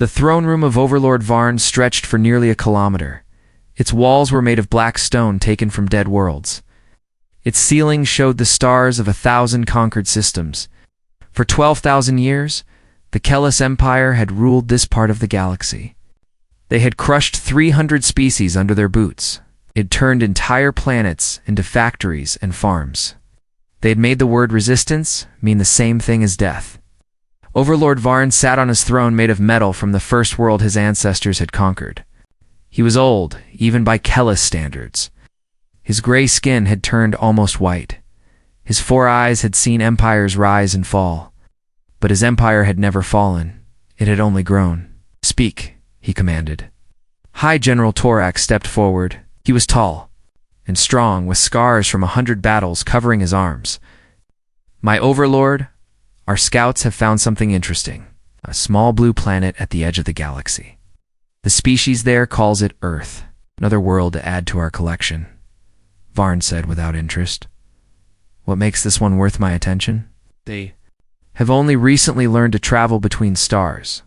The throne room of Overlord Varn stretched for nearly a kilometer. Its walls were made of black stone taken from dead worlds. Its ceiling showed the stars of 1,000 conquered systems. For 12,000 years, the Kellis Empire had ruled this part of the galaxy. They had crushed 300 species under their boots. It turned entire planets into factories and farms. They had made the word resistance mean the same thing as death. Overlord Varn sat on his throne made of metal from the first world his ancestors had conquered. He was old, even by Kellis standards. His gray skin had turned almost white. His 4 eyes had seen empires rise and fall. But his empire had never fallen. It had only grown. "Speak," he commanded. High General Torak stepped forward. He was tall and strong, with scars from 100 battles covering his arms. "My overlord, our scouts have found something interesting. A small blue planet at the edge of the galaxy. The species there calls it Earth. Another world to add to our collection," Varn said without interest. "What makes this one worth my attention? They have only recently learned to travel between stars.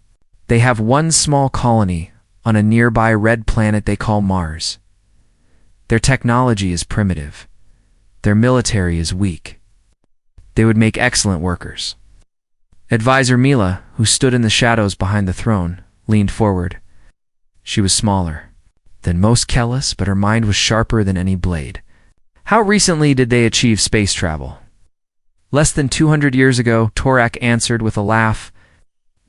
They have one small colony on a nearby red planet they call Mars. Their technology is primitive. Their military is weak. They would make excellent workers." Advisor Mila, who stood in the shadows behind the throne, leaned forward. She was smaller than most Kellis, but her mind was sharper than any blade. "How recently did they achieve space travel?" "Less than 200 years ago," Torak answered with a laugh.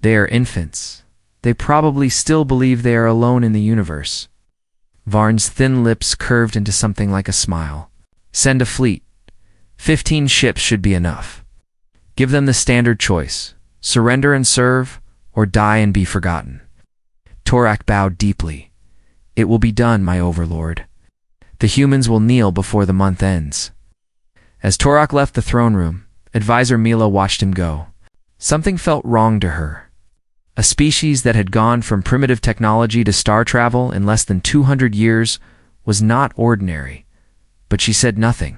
"They are infants. They probably still believe they are alone in the universe." Varn's thin lips curved into something like a smile. "Send a fleet. 15 ships should be enough. Give them the standard choice: surrender and serve, or die and be forgotten." Torak bowed deeply. "It will be done, my overlord. The humans will kneel before the month ends." As Torak left the throne room, Advisor Mila watched him go. Something felt wrong to her. A species that had gone from primitive technology to star travel in less than 200 years was not ordinary, but she said nothing.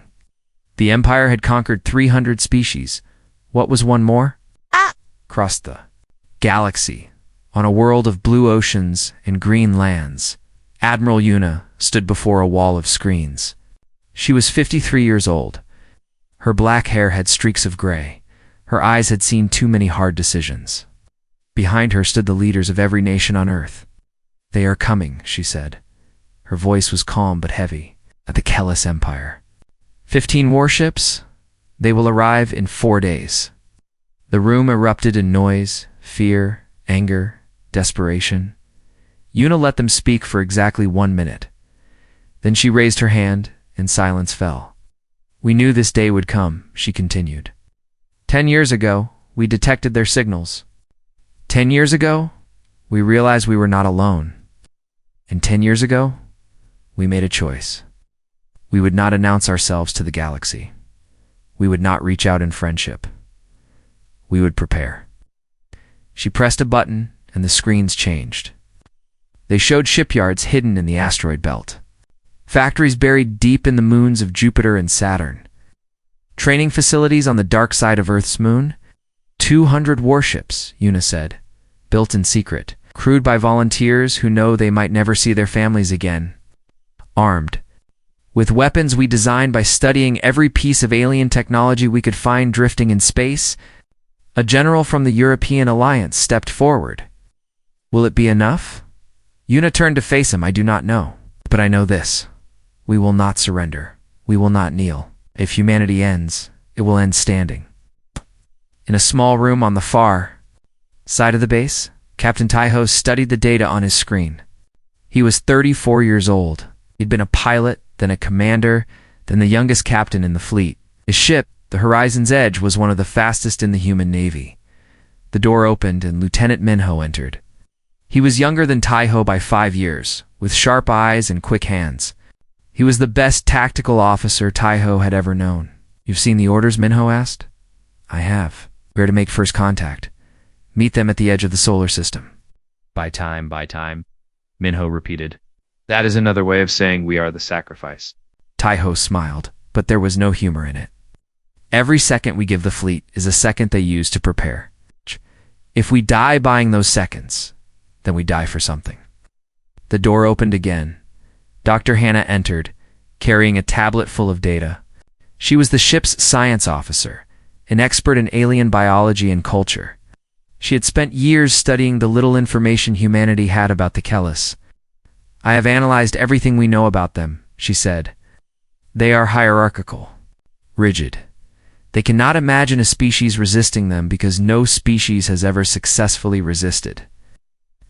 The Empire had conquered 300 species. What was one more? Across the galaxy, on a world of blue oceans and green lands, Admiral Yuna stood before a wall of screens. She was 53 years old. Her black hair had streaks of gray. Her eyes had seen too many hard decisions. Behind her stood the leaders of every nation on Earth. "They are coming," she said. Her voice was calm but heavy. "At the Kellis Empire. 15 warships. They will arrive in 4 days." The room erupted in noise, fear, anger, desperation. Yuna let them speak for exactly 1 minute. Then she raised her hand, and silence fell. "We knew this day would come," she continued. 10 years ago, we detected their signals. 10 years ago, we realized we were not alone. And 10 years ago, we made a choice. We would not announce ourselves to the galaxy. We would not reach out in friendship. We would prepare." She pressed a button, and the screens changed. They showed shipyards hidden in the asteroid belt. Factories buried deep in the moons of Jupiter and Saturn. Training facilities on the dark side of Earth's moon. 200 warships, Yuna said, built in secret, crewed by volunteers who know they might never see their families again. Armed with weapons we designed by studying every piece of alien technology we could find drifting in space. A general from the European Alliance stepped forward. "Will it be enough?" Yuna turned to face him. "I do not know. But I know this. We will not surrender. We will not kneel. If humanity ends, it will end standing." In a small room on the far side of the base, Captain Taiho studied the data on his screen. He was 34 years old. He'd been a pilot, then a commander, then the youngest captain in the fleet. His ship, the Horizon's Edge, was one of the fastest in the human navy. The door opened and Lieutenant Minho entered. He was younger than Taiho by 5 years, with sharp eyes and quick hands. He was the best tactical officer Taiho had ever known. "You've seen the orders?" Minho asked. "I have. Where to make first contact? Meet them at the edge of the solar system." By time, Minho repeated. "That is another way of saying we are the sacrifice." Taiho smiled, but there was no humor in it. "Every second we give the fleet is a second they use to prepare. If we die buying those seconds, then we die for something. The door opened again. Dr. Hannah entered, carrying a tablet full of data. She was the ship's science officer, an expert in alien biology and culture. She had spent years studying the little information humanity had about the Kellis. I have analyzed everything we know about them, she said. They are hierarchical, rigid. They cannot imagine a species resisting them because no species has ever successfully resisted.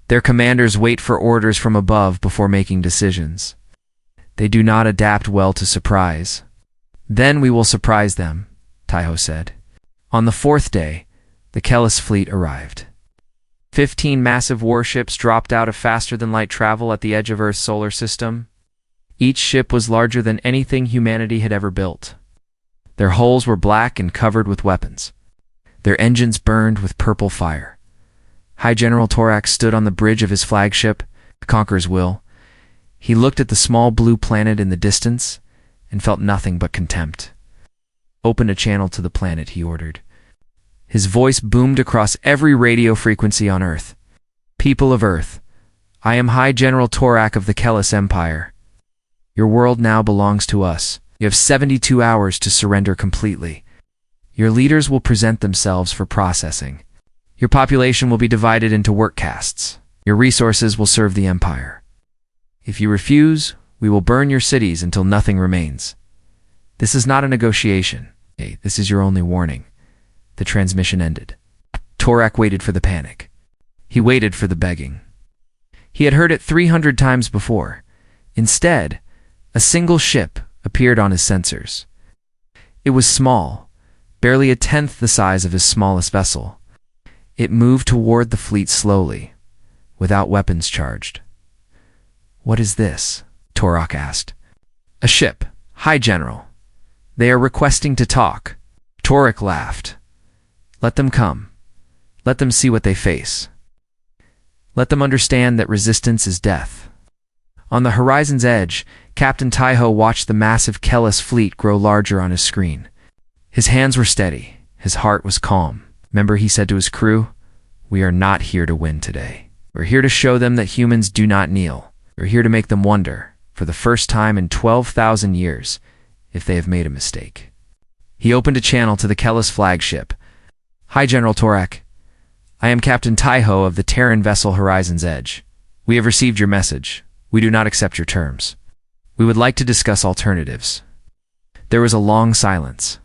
Their commanders wait for orders from above before making decisions. They do not adapt well to surprise. Then we will surprise them, Taiho said. On the fourth day, the Kellis fleet arrived. 15 massive warships dropped out of faster-than-light travel at the edge of Earth's solar system. Each ship was larger than anything humanity had ever built. Their hulls were black and covered with weapons. Their engines burned with purple fire. High General Torak stood on the bridge of his flagship, the Conqueror's Will. He looked at the small blue planet in the distance and felt nothing but contempt. Open a channel to the planet, he ordered. His voice boomed across every radio frequency on Earth. People of Earth, I am High General Torak of the Kellis Empire. Your world now belongs to us. You have 72 hours to surrender completely. Your leaders will present themselves for processing. Your population will be divided into work castes. Your resources will serve the Empire. If you refuse, we will burn your cities until nothing remains. This is not a negotiation. Hey, this is your only warning. The transmission ended. Torak waited for the panic. He waited for the begging. He had heard it 300 times before. Instead, a single ship appeared on his sensors. It was small, barely a tenth the size of his smallest vessel. It moved toward the fleet slowly, without weapons charged. What is this? Torak asked. A ship, High General. They are requesting to talk. Torak laughed. Let them come. Let them see what they face. Let them understand that resistance is death. On the horizon's edge, Captain Taiho watched the massive Kellis fleet grow larger on his screen. His hands were steady. His heart was calm. Remember, he said to his crew, "We are not here to win today. We're here to show them that humans do not kneel. We're here to make them wonder, for the first time in 12,000 years, if they have made a mistake." He opened a channel to the Kellis flagship. Hi, General Torak. I am Captain Taiho of the Terran vessel Horizon's Edge. We have received your message. We do not accept your terms. We would like to discuss alternatives. There was a long silence.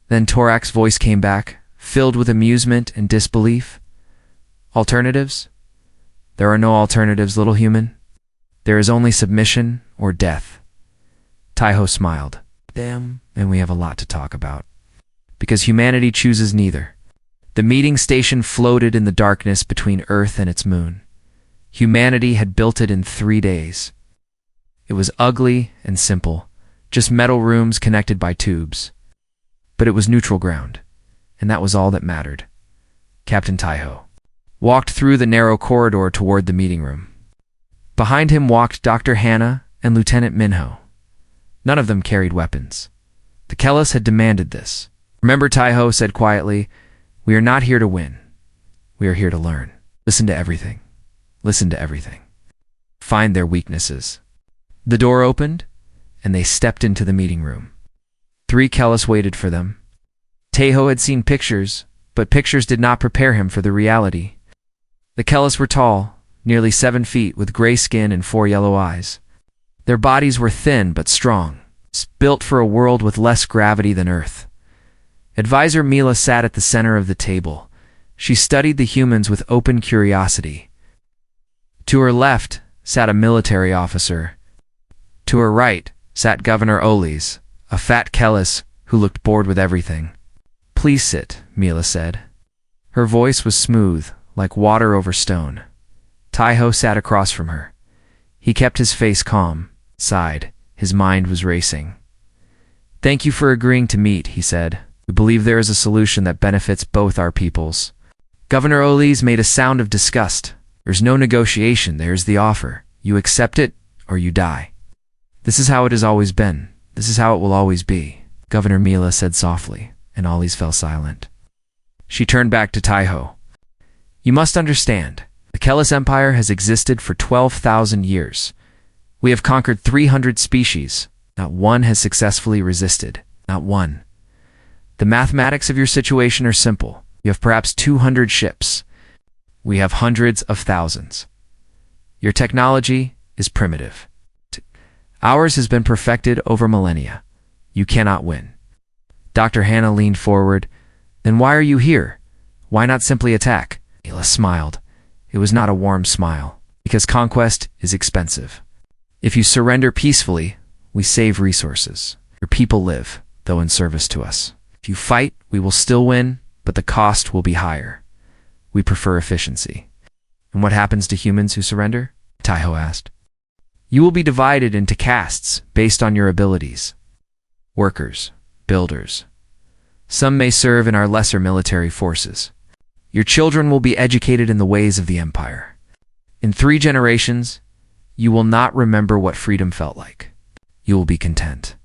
Then Torak's voice came back, filled with amusement and disbelief. Alternatives? There are no alternatives, little human. There is only submission or death. Taiho smiled. Damn, and we have a lot to talk about. Because humanity chooses neither. The meeting station floated in the darkness between Earth and its moon. Humanity had built it in 3 days. It was ugly and simple, just metal rooms connected by tubes. But it was neutral ground, and that was all that mattered. Captain Taiho walked through the narrow corridor toward the meeting room. Behind him walked Dr. Hannah and Lieutenant Minho. None of them carried weapons. The Kellis had demanded this. Remember, Taiho said quietly, we are not here to win. We are here to learn. Listen to everything. Listen to everything. Find their weaknesses. The door opened, and they stepped into the meeting room. 3 Kellis waited for them. Taiho had seen pictures, but pictures did not prepare him for the reality. The Kellis were tall, nearly 7 feet, with gray skin and 4 yellow eyes. Their bodies were thin but strong, built for a world with less gravity than Earth. Advisor Mila sat at the center of the table. She studied the humans with open curiosity. To her left sat a military officer. To her right sat Governor Oles, a fat Kellis who looked bored with everything. Please sit, Mila said. Her voice was smooth, like water over stone. Taiho sat across from her. He kept his face calm, sighed. His mind was racing. Thank you for agreeing to meet, he said. We believe there is a solution that benefits both our peoples. Governor Oles made a sound of disgust. There's no negotiation, there's the offer. You accept it, or you die. This is how it has always been. This is how it will always be, Governor Mila said softly, and Oles fell silent. She turned back to Taiho. You must understand, The Kellis Empire has existed for 12,000 years. We have conquered 300 species. Not one has successfully resisted. Not one. The mathematics of your situation are simple. You have perhaps 200 ships. We have hundreds of thousands. Your technology is primitive. Ours has been perfected over millennia. You cannot win. Dr. Hannah leaned forward. Then why are you here? Why not simply attack? Mila smiled. It was not a warm smile. Because conquest is expensive. If you surrender peacefully, we save resources. Your people live, though in service to us. If you fight, we will still win, but the cost will be higher. We prefer efficiency. And what happens to humans who surrender? Taiho asked. You will be divided into castes based on your abilities. Workers, builders. Some may serve in our lesser military forces. Your children will be educated in the ways of the Empire. In 3 generations, you will not remember what freedom felt like. You will be content.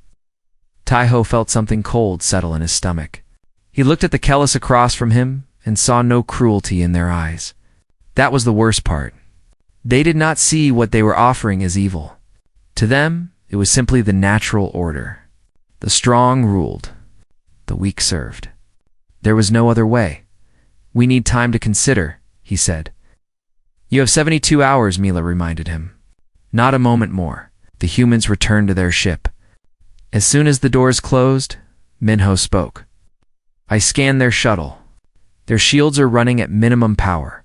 Taiho felt something cold settle in his stomach. He looked at the Kellis across from him and saw no cruelty in their eyes. That was the worst part. They did not see what they were offering as evil. To them, it was simply the natural order. The strong ruled. The weak served. There was no other way. We need time to consider, he said. You have 72 hours, Mila reminded him. Not a moment more. The humans returned to their ship. As soon as the doors closed, Minho spoke. I scanned their shuttle. Their shields are running at minimum power.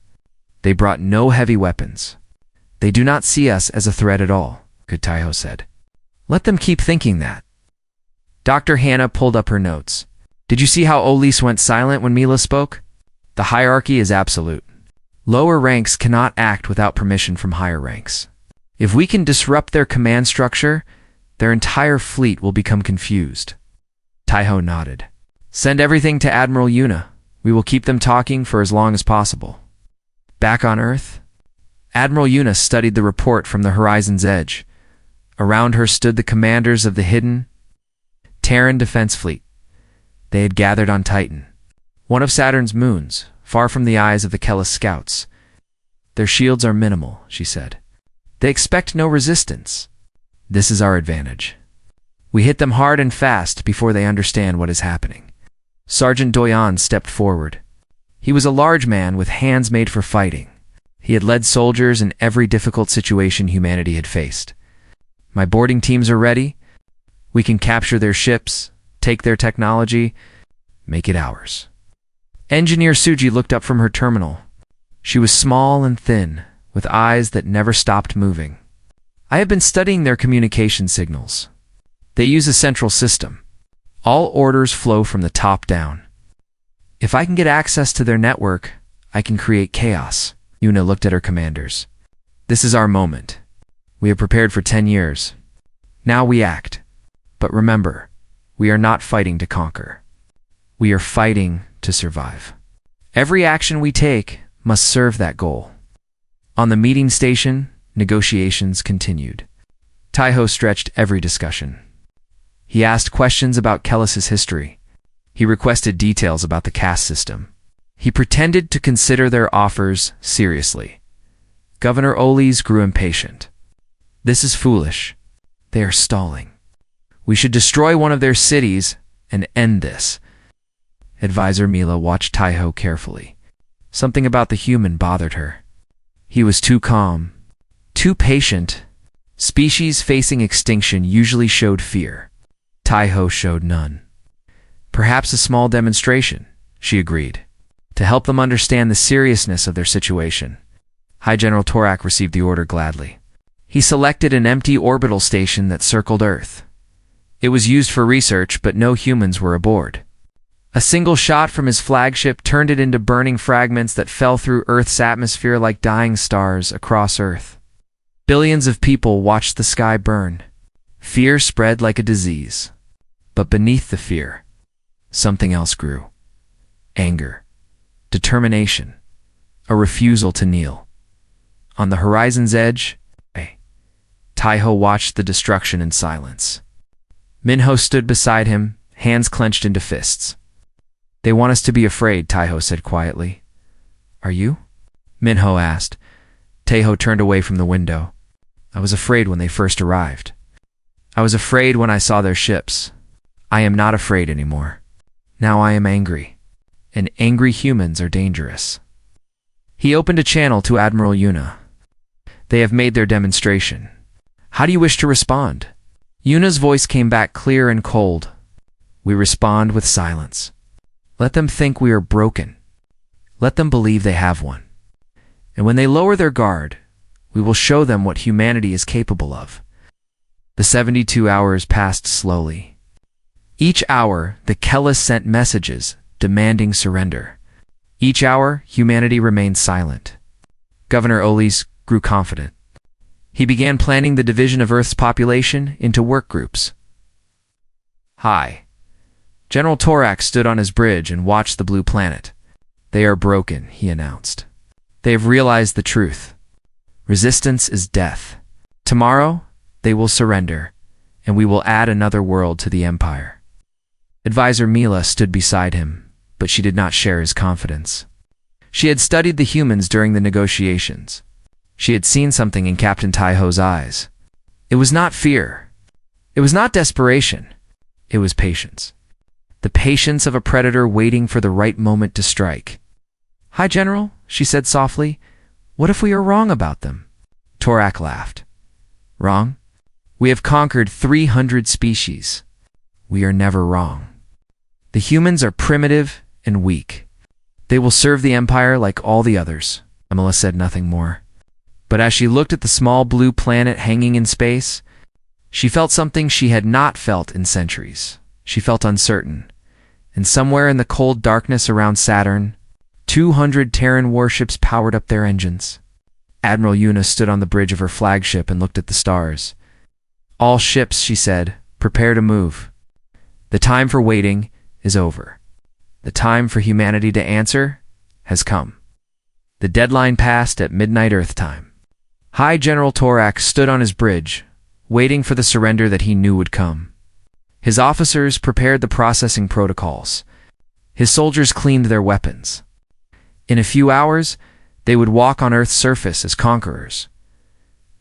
They brought no heavy weapons. They do not see us as a threat at all, Taiho said. Let them keep thinking that. Dr. Hannah pulled up her notes. Did you see how Olis went silent when Mila spoke? The hierarchy is absolute. Lower ranks cannot act without permission from higher ranks. If we can disrupt their command structure, their entire fleet will become confused. Taiho nodded. Send everything to Admiral Yuna. We will keep them talking for as long as possible. Back on Earth, Admiral Yuna studied the report from the horizon's edge. Around her stood the commanders of the hidden Terran defense fleet. They had gathered on Titan, one of Saturn's moons, far from the eyes of the Kellis scouts. Their shields are minimal, she said. They expect no resistance. This is our advantage. We hit them hard and fast before they understand what is happening. Sergeant Doyan stepped forward. He was a large man with hands made for fighting. He had led soldiers in every difficult situation humanity had faced. My boarding teams are ready. We can capture their ships, take their technology, make it ours. Engineer Suji looked up from her terminal. She was small and thin, with eyes that never stopped moving. I have been studying their communication signals. They use a central system. All orders flow from the top down. If I can get access to their network, I can create chaos. Yuna looked at her commanders. This is our moment. We have prepared for 10 years. Now we act. But remember, we are not fighting to conquer. We are fighting to survive. Every action we take must serve that goal. On the meeting station, negotiations continued. Taiho stretched every discussion. He asked questions about Kellis's history. He requested details about the caste system. He pretended to consider their offers seriously. Governor Olis grew impatient. This is foolish. They are stalling. We should destroy one of their cities and end this. Advisor Mila watched Taiho carefully. Something about the human bothered her. He was too calm, too patient. Species facing extinction usually showed fear. Taiho showed none. Perhaps a small demonstration, she agreed, to help them understand the seriousness of their situation. High General Torak received the order gladly. He selected an empty orbital station that circled Earth. It was used for research, but no humans were aboard. A single shot from his flagship turned it into burning fragments that fell through Earth's atmosphere like dying stars across Earth. Billions of people watched the sky burn. Fear spread like a disease. But beneath the fear, something else grew. Anger, determination, a refusal to kneel. On the horizon's edge, Taiho watched the destruction in silence. Minho stood beside him, hands clenched into fists. They want us to be afraid, Taiho said quietly. Are you? Minho asked. Teho turned away from the window. I was afraid when they first arrived. I was afraid when I saw their ships. I am not afraid anymore. Now I am angry. And angry humans are dangerous. He opened a channel to Admiral Yuna. They have made their demonstration. How do you wish to respond? Yuna's voice came back clear and cold. We respond with silence. Let them think we are broken. Let them believe they have one. And when they lower their guard, we will show them what humanity is capable of. The 72 hours passed slowly. Each hour, the Kellis sent messages demanding surrender. Each hour, humanity remained silent. Governor Olis grew confident. He began planning the division of Earth's population into work groups. Hi. General Torak stood on his bridge and watched the blue planet. They are broken, he announced. They have realized the truth. Resistance is death. Tomorrow, they will surrender, and we will add another world to the empire. Advisor Mila stood beside him, but she did not share his confidence. She had studied the humans during the negotiations. She had seen something in Captain Taiho's eyes. It was not fear. It was not desperation. It was patience. The patience of a predator waiting for the right moment to strike. Hi, General, she said softly. What if we are wrong about them? Torak laughed. Wrong? We have conquered 300 species. We are never wrong. The humans are primitive and weak. They will serve the Empire like all the others. Amila said nothing more. But as she looked at the small blue planet hanging in space, she felt something she had not felt in centuries. She felt uncertain. And somewhere in the cold darkness around Saturn, 200 Terran warships powered up their engines. Admiral Yuna stood on the bridge of her flagship and looked at the stars. All ships, she said, prepare to move. The time for waiting is over. The time for humanity to answer has come. The deadline passed at midnight Earth time. High General Torak stood on his bridge, waiting for the surrender that he knew would come. His officers prepared the processing protocols. His soldiers cleaned their weapons. In a few hours, they would walk on Earth's surface as conquerors.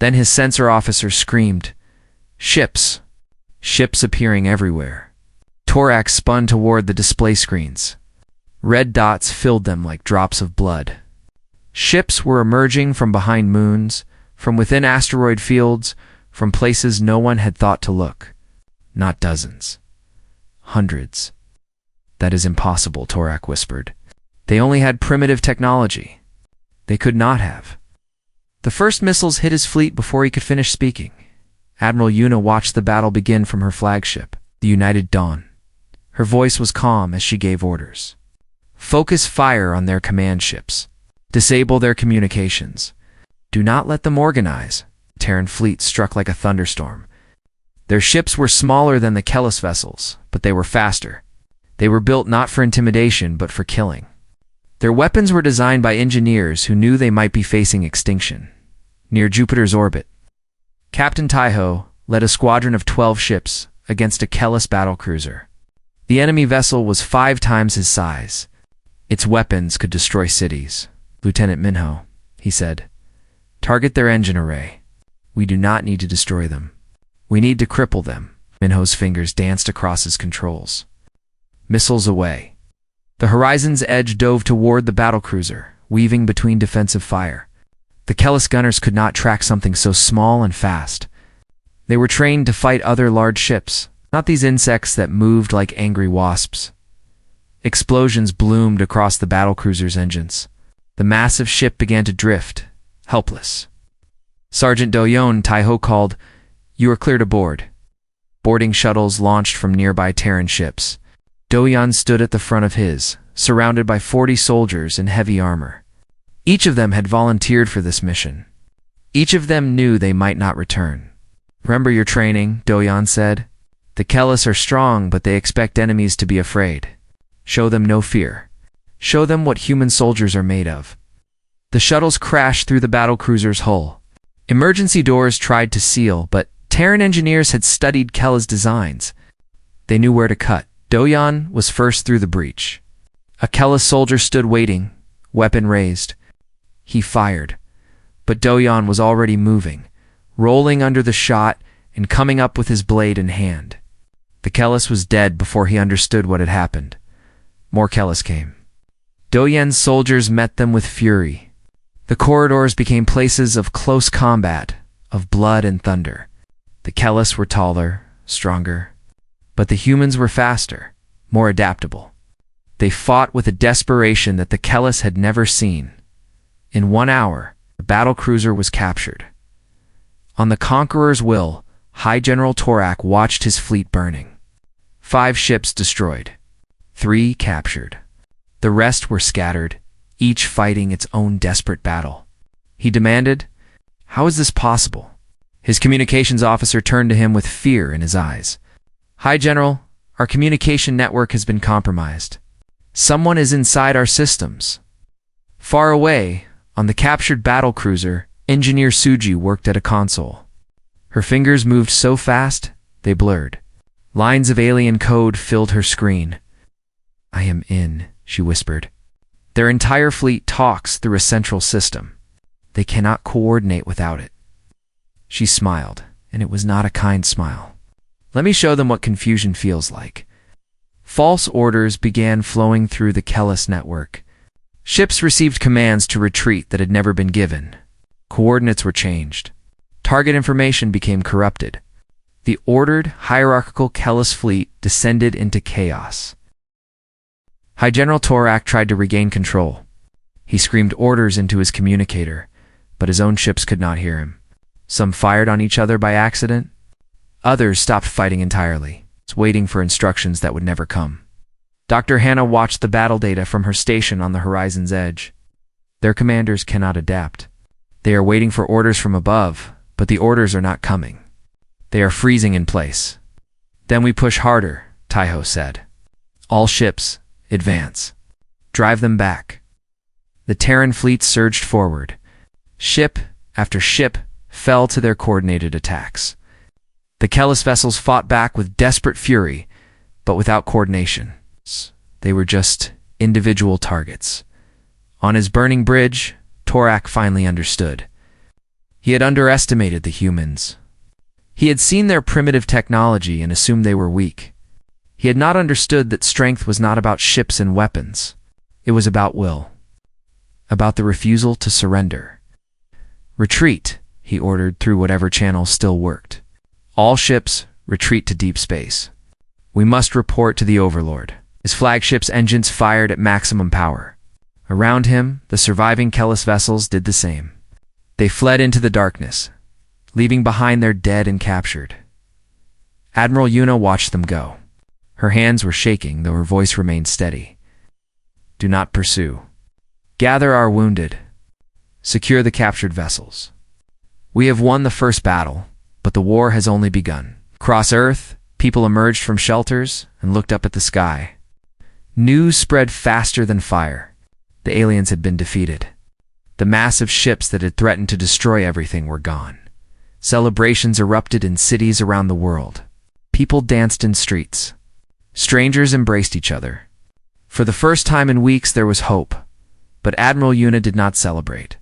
Then his sensor officers screamed, Ships! Ships appearing everywhere. Torak spun toward the display screens. Red dots filled them like drops of blood. Ships were emerging from behind moons, from within asteroid fields, from places no one had thought to look. Not dozens. Hundreds. That is impossible, Torak whispered. They only had primitive technology. They could not have. The first missiles hit his fleet before he could finish speaking. Admiral Yuna watched the battle begin from her flagship, the United Dawn. Her voice was calm as she gave orders. Focus fire on their command ships. Disable their communications. Do not let them organize. The Terran fleet struck like a thunderstorm. Their ships were smaller than the Kellis vessels, but they were faster. They were built not for intimidation, but for killing. Their weapons were designed by engineers who knew they might be facing extinction. Near Jupiter's orbit, Captain Taiho led a squadron of 12 ships against a Kellis battlecruiser. The enemy vessel was 5 times his size. Its weapons could destroy cities. Lieutenant Minho, he said, target their engine array. We do not need to destroy them. We need to cripple them. Minho's fingers danced across his controls. Missiles away. The horizon's edge dove toward the battlecruiser, weaving between defensive fire. The Kellis gunners could not track something so small and fast. They were trained to fight other large ships, not these insects that moved like angry wasps. Explosions bloomed across the battlecruiser's engines. The massive ship began to drift, helpless. Sergeant Doyon, Taiho called, You are clear to board. Boarding shuttles launched from nearby Terran ships. Doyon stood at the front of his, surrounded by 40 soldiers in heavy armor. Each of them had volunteered for this mission. Each of them knew they might not return. Remember your training, Doyon said. The Kellis are strong, but they expect enemies to be afraid. Show them no fear. Show them what human soldiers are made of. The shuttles crashed through the battlecruiser's hull. Emergency doors tried to seal, but Terran engineers had studied Kellis designs. They knew where to cut. Doyon was first through the breach. A Kellis soldier stood waiting, weapon raised. He fired. But Doyon was already moving, rolling under the shot and coming up with his blade in hand. The Kellis was dead before he understood what had happened. More Kellis came. Doyen's soldiers met them with fury. The corridors became places of close combat, of blood and thunder. The Kellis were taller, stronger, but the humans were faster, more adaptable. They fought with a desperation that the Kellis had never seen. In 1 hour, the battlecruiser was captured. On the Conqueror's will, High General Torak watched his fleet burning. 5 ships destroyed, 3 captured. The rest were scattered, each fighting its own desperate battle. He demanded, "How is this possible?" His communications officer turned to him with fear in his eyes. "High General, our communication network has been compromised. Someone is inside our systems." Far away, on the captured battlecruiser, Engineer Suji worked at a console. Her fingers moved so fast, they blurred. Lines of alien code filled her screen. "I am in," she whispered. "Their entire fleet talks through a central system. They cannot coordinate without it." She smiled, and it was not a kind smile. "Let me show them what confusion feels like." False orders began flowing through the Kellis network. Ships received commands to retreat that had never been given. Coordinates were changed. Target information became corrupted. The ordered, hierarchical Kellis fleet descended into chaos. High General Torak tried to regain control. He screamed orders into his communicator, but his own ships could not hear him. Some fired on each other by accident. Others stopped fighting entirely, waiting for instructions that would never come. Dr. Hannah watched the battle data from her station on the horizon's edge. Their commanders cannot adapt. They are waiting for orders from above, but the orders are not coming. They are freezing in place. "Then we push harder," Taiho said. "All ships, advance. Drive them back." The Terran fleet surged forward. Ship after ship fell to their coordinated attacks. The Kellis vessels fought back with desperate fury, but without coordination. They were just individual targets. On his burning bridge, Torak finally understood. He had underestimated the humans. He had seen their primitive technology and assumed they were weak. He had not understood that strength was not about ships and weapons. It was about will. About the refusal to surrender. "Retreat," he ordered through whatever channel still worked. "All ships, retreat to deep space. We must report to the Overlord." His flagship's engines fired at maximum power. Around him, the surviving Kellis vessels did the same. They fled into the darkness, leaving behind their dead and captured. Admiral Yuna watched them go. Her hands were shaking, though her voice remained steady. "Do not pursue. Gather our wounded. Secure the captured vessels. We have won the first battle, but the war has only begun." Across Earth, people emerged from shelters and looked up at the sky. News spread faster than fire. The aliens had been defeated. The massive ships that had threatened to destroy everything were gone. Celebrations erupted in cities around the world. People danced in streets. Strangers embraced each other. For the first time in weeks there was hope, but Admiral Yuna did not celebrate.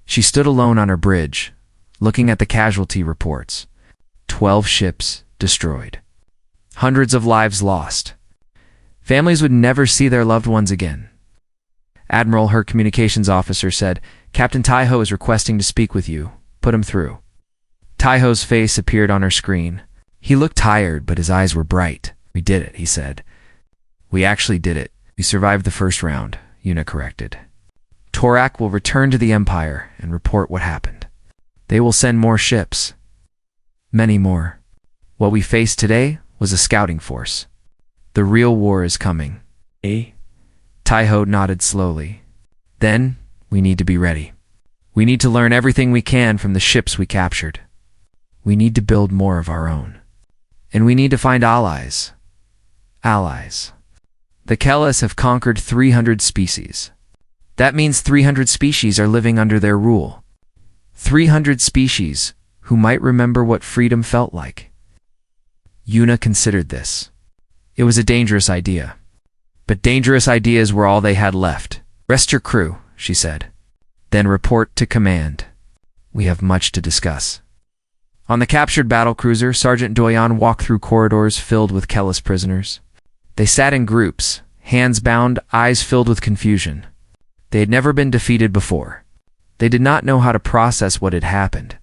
She stood alone on her bridge, looking at the casualty reports. 12 ships destroyed. Hundreds of lives lost. Families would never see their loved ones again. Admiral, her communications officer, said, "Captain Taiho is requesting to speak with you. Put him through." Taiho's face appeared on her screen. He looked tired, but his eyes were bright. "We did it," he said. "We actually did it. We survived the first round," Yuna corrected. "Torak will return to the Empire and report what happened. They will send more ships. Many more. What we faced today was a scouting force. The real war is coming." "Eh?" Taiho nodded slowly. "Then, we need to be ready. We need to learn everything we can from the ships we captured. We need to build more of our own. And we need to find allies. Allies. The Kellis have conquered 300 species. That means 300 species are living under their rule. 300 species who might remember what freedom felt like." Yuna considered this. It was a dangerous idea. But dangerous ideas were all they had left. "Rest your crew," she said. "Then report to command." We have much to discuss. On the captured battlecruiser, Sergeant Doyon walked through corridors filled with Kellis prisoners. They sat in groups, hands bound, eyes filled with confusion. They had never been defeated before. They did not know how to process what had happened.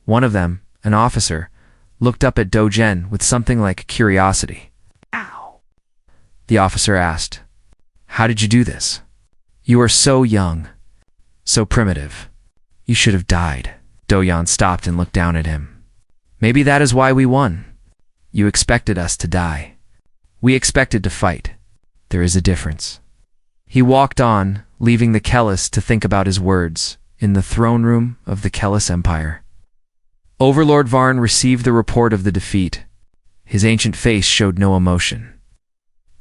One of them, an officer, looked up at Dojen with something like curiosity. "Ow!" The officer asked, "How did you do this? You are so young, so primitive. You should have died." Doyon stopped and looked down at him. "Maybe that is why we won. You expected us to die. We expected to fight. There is a difference." He walked on, leaving the Kellis to think about his words, in the throne room of the Kellis Empire. Overlord Varn received the report of the defeat. His ancient face showed no emotion,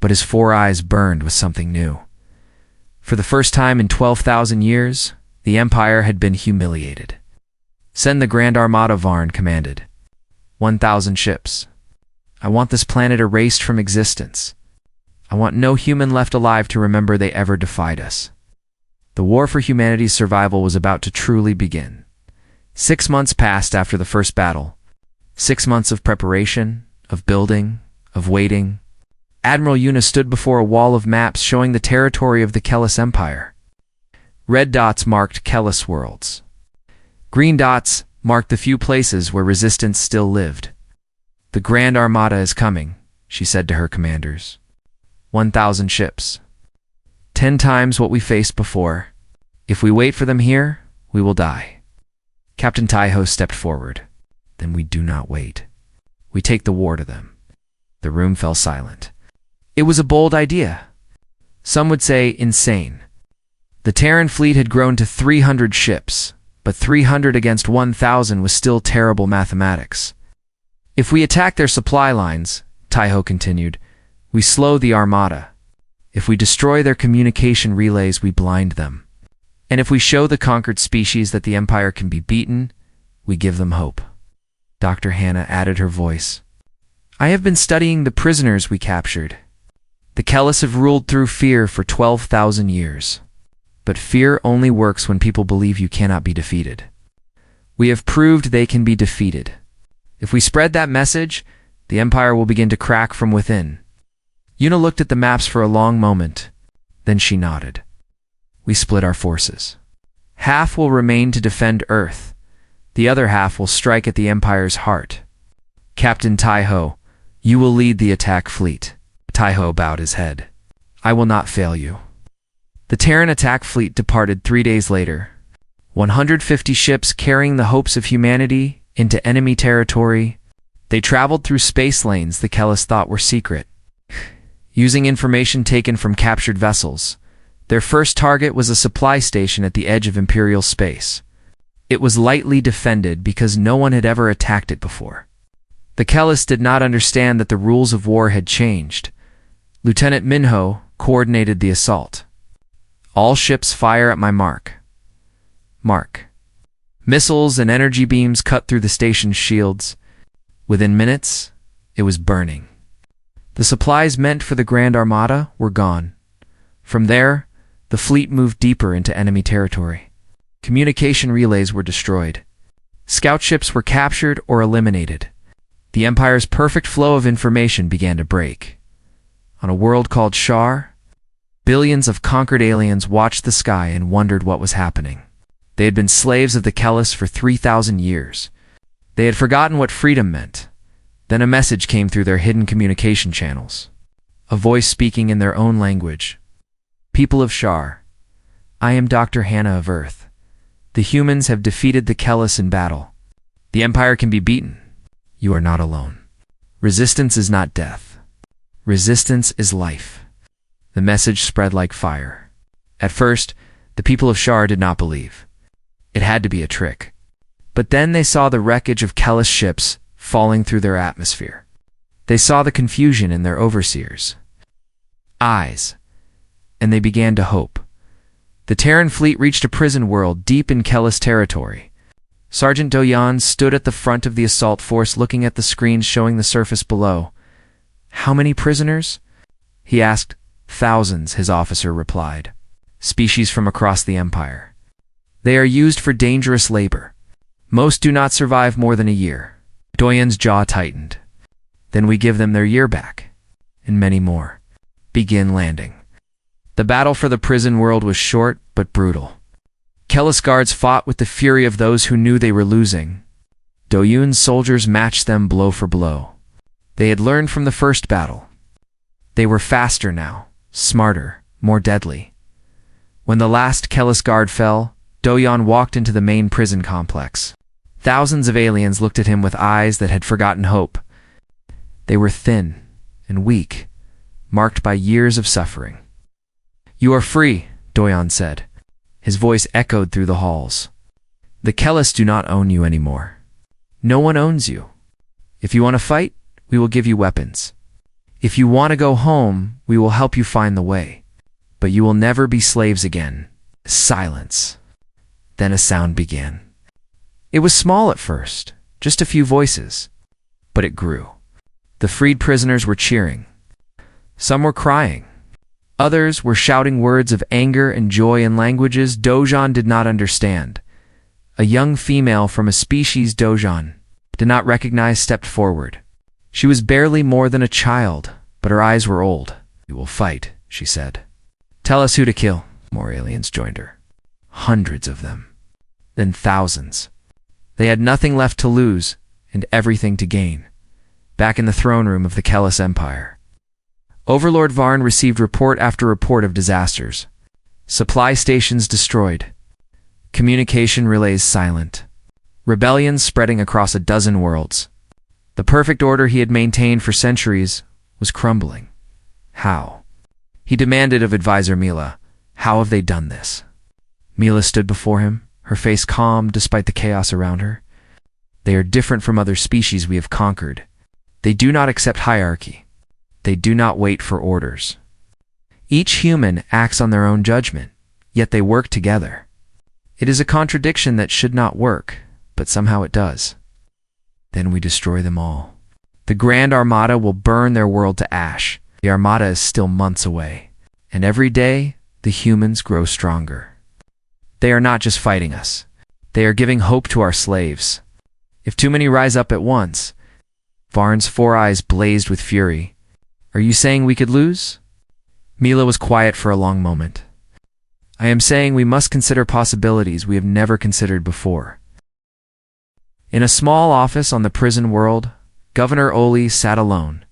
but his 4 eyes burned with something new. For the first time in 12,000 years, the Empire had been humiliated. "Send the Grand Armada," Varn commanded. 1,000 ships. I want this planet erased from existence. I want no human left alive to remember they ever defied us. The war for humanity's survival was about to truly begin. 6 months passed after the first battle. 6 months of preparation, of building, of waiting. Admiral Yuna stood before a wall of maps showing the territory of the Kellis Empire. Red dots marked Kellis worlds. Green dots marked the few places where resistance still lived. "The Grand Armada is coming," she said to her commanders. 1,000 ships. 10 times what we faced before. If we wait for them here, we will die. Captain Taiho stepped forward. "Then we do not wait. We take the war to them." The room fell silent. It was a bold idea. Some would say insane. The Terran fleet had grown to 300 ships, but 300 against 1,000 was still terrible mathematics. "If we attack their supply lines," Taiho continued, "we slow the Armada. If we destroy their communication relays, we blind them. And if we show the conquered species that the Empire can be beaten, we give them hope." Dr. Hannah added her voice. "I have been studying the prisoners we captured. The Kellis have ruled through fear for 12,000 years. But fear only works when people believe you cannot be defeated. We have proved they can be defeated. If we spread that message, the Empire will begin to crack from within." Yuna looked at the maps for a long moment. Then she nodded. "We split our forces. Half will remain to defend Earth. The other half will strike at the Empire's heart. Captain Taiho, you will lead the attack fleet." Taiho bowed his head. "I will not fail you." The Terran attack fleet departed 3 days later. 150 ships carrying the hopes of humanity into enemy territory. They traveled through space lanes the Kellis thought were secret. Using information taken from captured vessels, their first target was a supply station at the edge of Imperial space. It was lightly defended because no one had ever attacked it before. The Kellis did not understand that the rules of war had changed. Lieutenant Minho coordinated the assault. "All ships fire at my mark." Mark. Missiles and energy beams cut through the station's shields. Within minutes, it was burning. The supplies meant for the Grand Armada were gone. From there, the fleet moved deeper into enemy territory. Communication relays were destroyed. Scout ships were captured or eliminated. The Empire's perfect flow of information began to break. On a world called Shar, billions of conquered aliens watched the sky and wondered what was happening. They had been slaves of the Kellis for 3,000 years. They had forgotten what freedom meant. Then a message came through their hidden communication channels. A voice speaking in their own language. "People of Shar, I am Dr. Hannah of Earth. The humans have defeated the Kellis in battle. The Empire can be beaten. You are not alone. Resistance is not death. Resistance is life." The message spread like fire. At first, the people of Shar did not believe. It had to be a trick. But then they saw the wreckage of Kellis ships falling through their atmosphere. They saw the confusion in their overseers' eyes, and they began to hope. The Terran fleet reached a prison world deep in Kellis territory. Sergeant Doyon stood at the front of the assault force looking at the screens showing the surface below. "How many prisoners?" he asked. "Thousands," his officer replied. "Species from across the Empire. They are used for dangerous labor. Most do not survive more than a year. Doyen's jaw tightened. Then we give them their year back. And many more. Begin landing. The battle for the prison world was short but brutal. Kellis guards fought with the fury of those who knew they were losing. Doyun's soldiers matched them blow for blow. They had learned from the first battle. They were faster now, smarter, more deadly. When the last Kellis guard fell, Doyon walked into the main prison complex. Thousands of aliens looked at him with eyes that had forgotten hope. They were thin and weak, marked by years of suffering. "You are free," Doyon said. His voice echoed through the halls. "The Kellis do not own you anymore. No one owns you. If you want to fight, we will give you weapons. If you want to go home, we will help you find the way. But you will never be slaves again." Silence. Then a sound began. It was small at first, just a few voices. But it grew. The freed prisoners were cheering. Some were crying. Others were shouting words of anger and joy in languages Dojon did not understand. A young female from a species Dojon did not recognize stepped forward. She was barely more than a child, but her eyes were old. "We will fight," she said. "Tell us who to kill." More aliens joined her. Hundreds of them. Then thousands. They had nothing left to lose and everything to gain. Back in the throne room of the Kellis Empire, Overlord Varn received report after report of disasters. Supply stations destroyed. Communication relays silent. Rebellions spreading across a dozen worlds. The perfect order he had maintained for centuries was crumbling. How? He demanded of advisor Mila, "How have they done this?" Mila stood before him, her face calm despite the chaos around her. "They are different from other species we have conquered. They do not accept hierarchy. They do not wait for orders. Each human acts on their own judgment, yet they work together. It is a contradiction that should not work, but somehow it does. Then we destroy them all. The Grand Armada will burn their world to ash. The Armada is still months away, and every day the humans grow stronger. They are not just fighting us. They are giving hope to our slaves. If too many rise up at once..." Varn's 4 eyes blazed with fury. "Are you saying we could lose?" Mila was quiet for a long moment. "I am saying we must consider possibilities we have never considered before." In a small office on the prison world, Governor Oli sat alone.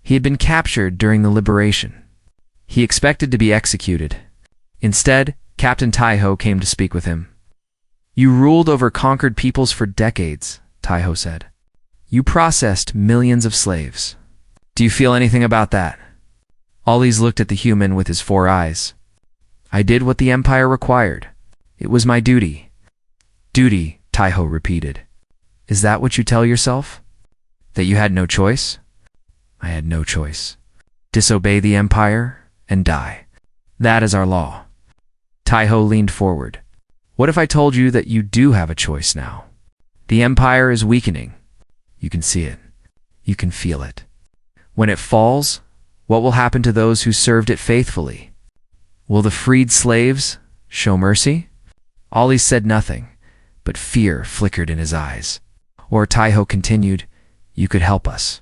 He had been captured during the liberation. He expected to be executed. Instead, Captain Taiho came to speak with him. "You ruled over conquered peoples for decades," Taiho said. "You processed millions of slaves. Do you feel anything about that?" Ollie's looked at the human with his 4 eyes. "I did what the Empire required. It was my duty." "Duty," Taiho repeated. "Is that what you tell yourself? That you had no choice?" "I had no choice. Disobey the Empire and die. That is our law." Taiho leaned forward. "What if I told you that you do have a choice now? The Empire is weakening. You can see it. You can feel it. When it falls, what will happen to those who served it faithfully? Will the freed slaves show mercy?" Ollie said nothing, but fear flickered in his eyes. Or Taiho continued, "You could help us.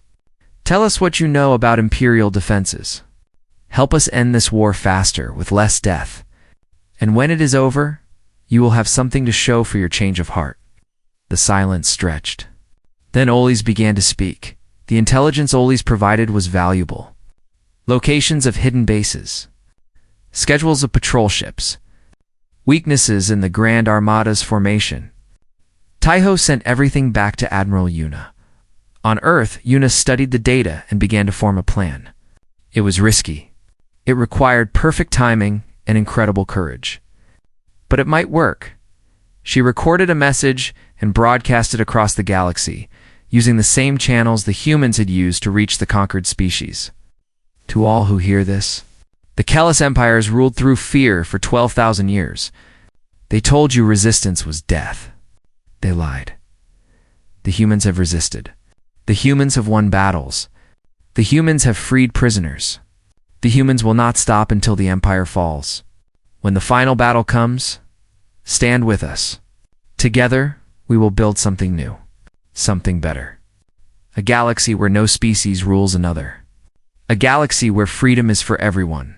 Tell us what you know about Imperial defenses. Help us end this war faster, with less death. And when it is over, you will have something to show for your change of heart." The silence stretched. Then Ollie's began to speak. The intelligence Ollie's provided was valuable. Locations of hidden bases. Schedules of patrol ships. Weaknesses in the Grand Armada's formation. Taiho sent everything back to Admiral Yuna. On Earth, Yuna studied the data and began to form a plan. It was risky. It required perfect timing and incredible courage. But it might work. She recorded a message and broadcast it across the galaxy, using the same channels the humans had used to reach the conquered species. To all who hear this, the Kellis empires ruled through fear for 12,000 years. They told you resistance was death. They lied. The humans have resisted. The humans have won battles. The humans have freed prisoners. The humans will not stop until the empire falls. When the final battle comes, stand with us. Together, We will build something new, something better. A galaxy where no species rules another. A galaxy where freedom is for everyone.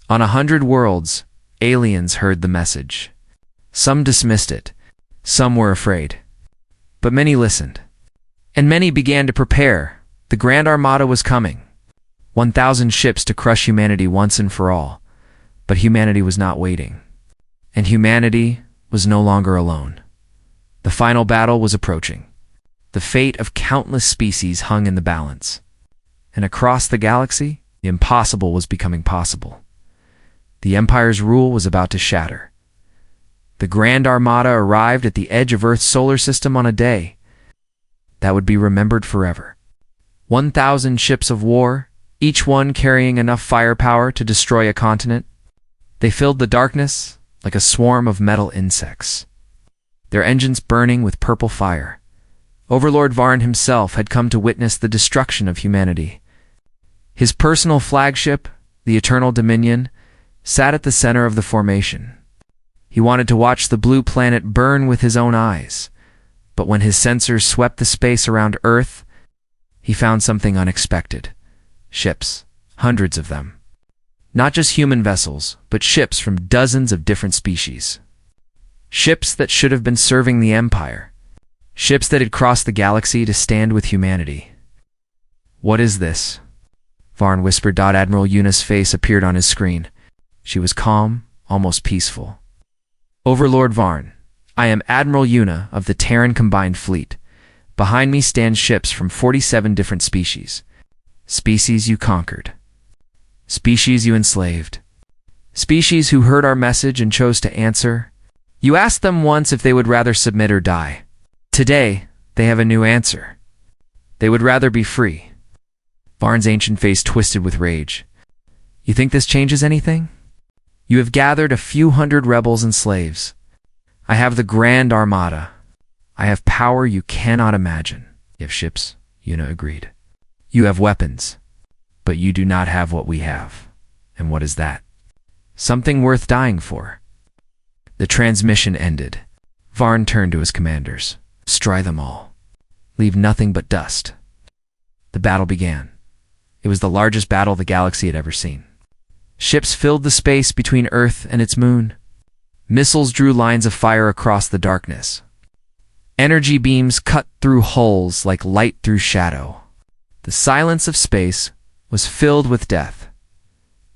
On 100 worlds, aliens heard the message. Some dismissed it, some were afraid. But many listened. And many began to prepare. The Grand Armada was coming. 1,000 ships to crush humanity once and for all. But humanity was not waiting. And humanity was no longer alone. The final battle was approaching. The fate of countless species hung in the balance. And across the galaxy, the impossible was becoming possible. The Empire's rule was about to shatter. The Grand Armada arrived at the edge of Earth's solar system on a day that would be remembered forever. 1,000 ships of war, each one carrying enough firepower to destroy a continent. They filled the darkness like a swarm of metal insects, their engines burning with purple fire. Overlord Varn himself had come to witness the destruction of humanity. His personal flagship, the Eternal Dominion, sat at the center of the formation. He wanted to watch the blue planet burn with his own eyes, but when his sensors swept the space around Earth, he found something unexpected. Ships, hundreds of them. Not just human vessels, but ships from dozens of different species. Ships that should have been serving the Empire. Ships that had crossed the galaxy to stand with humanity. "What is this?" Varn whispered. Admiral Yuna's face appeared on his screen. She was calm, almost peaceful. "Overlord Varn, I am Admiral Yuna of the Terran Combined Fleet. Behind me stand ships from 47 different species. Species you conquered. Species you enslaved. Species who heard our message and chose to answer. You asked them once if they would rather submit or die. Today, they have a new answer. They would rather be free." Varn's ancient face twisted with rage. "You think this changes anything? You have gathered a few hundred rebels and slaves. I have the Grand Armada. I have power you cannot imagine." "You have ships," Yuna agreed. "You have weapons, but you do not have what we have." "And what is that?" "Something worth dying for." The transmission ended. Varn turned to his commanders. "Destroy them all. Leave nothing but dust." The battle began. It was the largest battle the galaxy had ever seen. Ships filled the space between Earth and its moon. Missiles drew lines of fire across the darkness. Energy beams cut through holes like light through shadow. The silence of space was filled with death.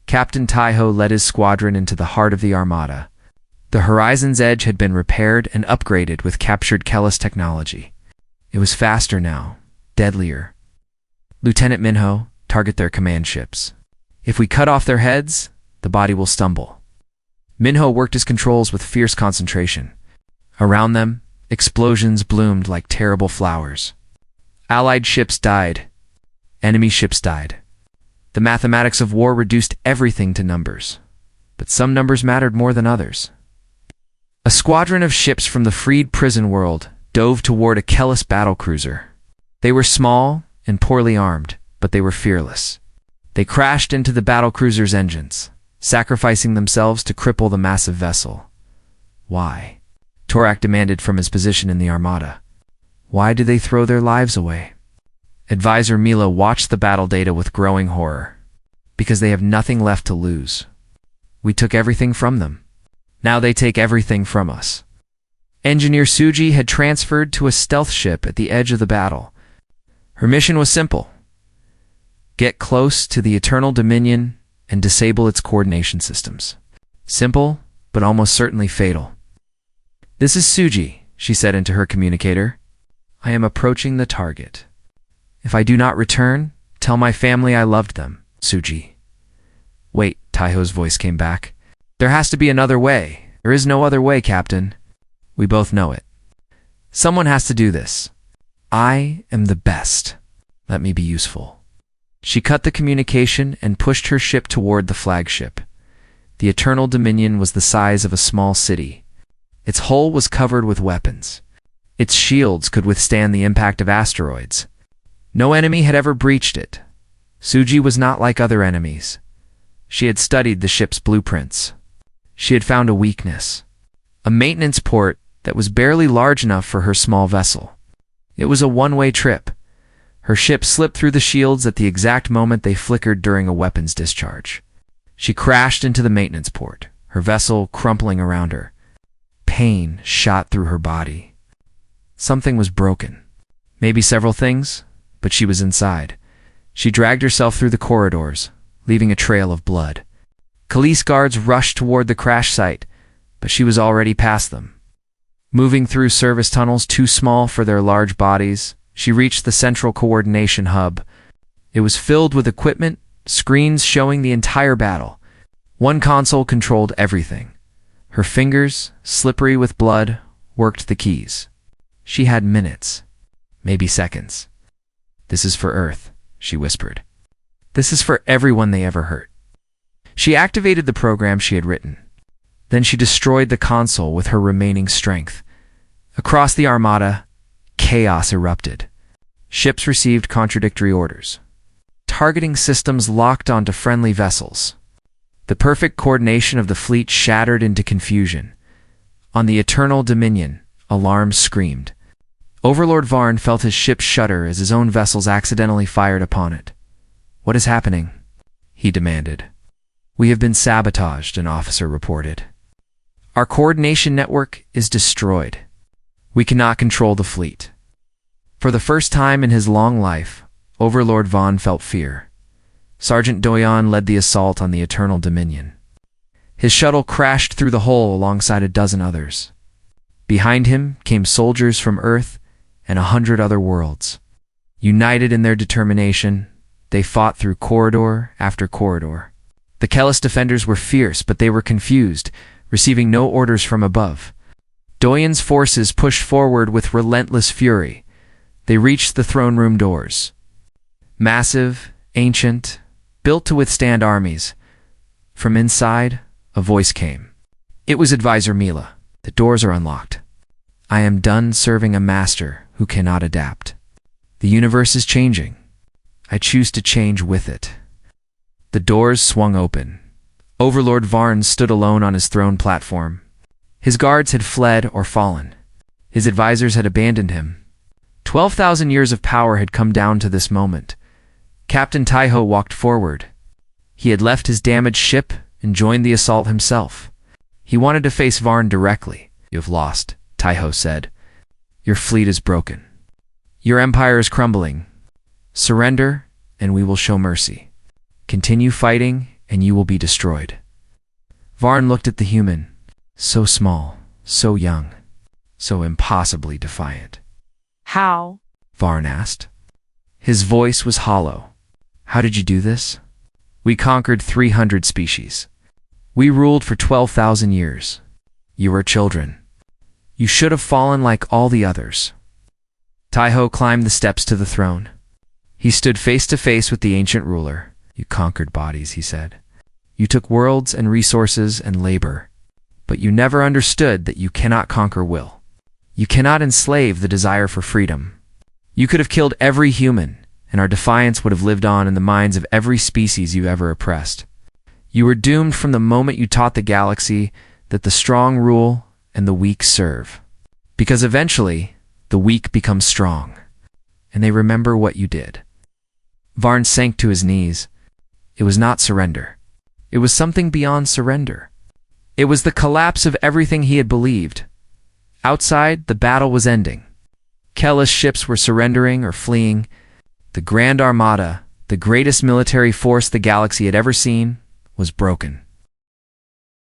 Captain Taiho led his squadron into the heart of the Armada. The Horizon's Edge had been repaired and upgraded with captured Kellis technology. It was faster now, deadlier. "Lieutenant Minho, target their command ships. If we cut off their heads, the body will stumble." Minho worked his controls with fierce concentration. Around them, explosions bloomed like terrible flowers. Allied ships died. Enemy ships died. The mathematics of war reduced everything to numbers. But some numbers mattered more than others. A squadron of ships from the freed prison world dove toward a Kellis battlecruiser. They were small and poorly armed, but they were fearless. They crashed into the battlecruiser's engines, sacrificing themselves to cripple the massive vessel. Why? Torak demanded from his position in the Armada. Why did they throw their lives away? Advisor Mila watched the battle data with growing horror. Because they have nothing left to lose. We took everything from them. Now they take everything from us. Engineer Suji had transferred to a stealth ship at the edge of the battle. Her mission was simple. Get close to the Eternal Dominion and disable its coordination systems. Simple, but almost certainly fatal. "This is Suji," she said into her communicator. "I am approaching the target. If I do not return, tell my family I loved them, Suji." "Wait," Taiho's voice came back. "There has to be another way. There is no other way, Captain. We both know it. Someone has to do this. I am the best. Let me be useful." She cut the communication and pushed her ship toward the flagship. The Eternal Dominion was the size of a small city. Its hull was covered with weapons. Its shields could withstand the impact of asteroids. No enemy had ever breached it. Suji was not like other enemies. She had studied the ship's blueprints. She had found a weakness. A maintenance port that was barely large enough for her small vessel. It was a one-way trip. Her ship slipped through the shields at the exact moment they flickered during a weapons discharge. She crashed into the maintenance port, her vessel crumpling around her. Pain shot through her body. Something was broken. Maybe several things, but she was inside. She dragged herself through the corridors, leaving a trail of blood. Police guards rushed toward the crash site, but she was already past them. Moving through service tunnels too small for their large bodies, she reached the central coordination hub. It was filled with equipment, screens showing the entire battle. One console controlled everything. Her fingers, slippery with blood, worked the keys. She had minutes, maybe seconds. "This is for Earth," she whispered. "This is for everyone they ever hurt." She activated the program she had written. Then she destroyed the console with her remaining strength. Across the Armada, chaos erupted. Ships received contradictory orders. Targeting systems locked onto friendly vessels. The perfect coordination of the fleet shattered into confusion. On the Eternal Dominion, alarms screamed. Overlord Varn felt his ship shudder as his own vessels accidentally fired upon it. "What is happening?" he demanded. "We have been sabotaged," an officer reported. "Our coordination network is destroyed. We cannot control the fleet." For the first time in his long life, Overlord Vaughn felt fear. Sergeant Doyon led the assault on the Eternal Dominion. His shuttle crashed through the hole alongside a dozen others. Behind him came soldiers from Earth and 100 other worlds. United in their determination, they fought through corridor after corridor. The Kellis defenders were fierce, but they were confused, receiving no orders from above. Doyon's forces pushed forward with relentless fury. They reached the throne room doors. Massive, ancient, built to withstand armies. From inside, a voice came. It was Advisor Mila. "The doors are unlocked. I am done serving a master who cannot adapt. The universe is changing. I choose to change with it." The doors swung open. Overlord Varn stood alone on his throne platform. His guards had fled or fallen. His advisors had abandoned him. 12,000 years of power had come down to this moment. Captain Taiho walked forward. He had left his damaged ship and joined the assault himself. He wanted to face Varn directly. "You have lost," Taiho said. "Your fleet is broken. Your empire is crumbling. Surrender, and we will show mercy. Continue fighting, and you will be destroyed." Varn looked at the human. So small, so young, so impossibly defiant. "How?" Varn asked. His voice was hollow. "How did you do this?" "We conquered 300 species. We ruled for 12,000 years. You were children. You should have fallen like all the others." Taiho climbed the steps to the throne. He stood face to face with the ancient ruler. "You conquered bodies," he said. "You took worlds and resources and labor. But you never understood that you cannot conquer will. You cannot enslave the desire for freedom. You could have killed every human, and our defiance would have lived on in the minds of every species you ever oppressed. You were doomed from the moment you taught the galaxy that the strong rule and the weak serve. Because eventually, the weak become strong, and they remember what you did." Varn sank to his knees. It was not surrender. It was something beyond surrender. It was the collapse of everything he had believed. Outside, the battle was ending. Kellis ships were surrendering or fleeing. The Grand Armada, the greatest military force the galaxy had ever seen, was broken.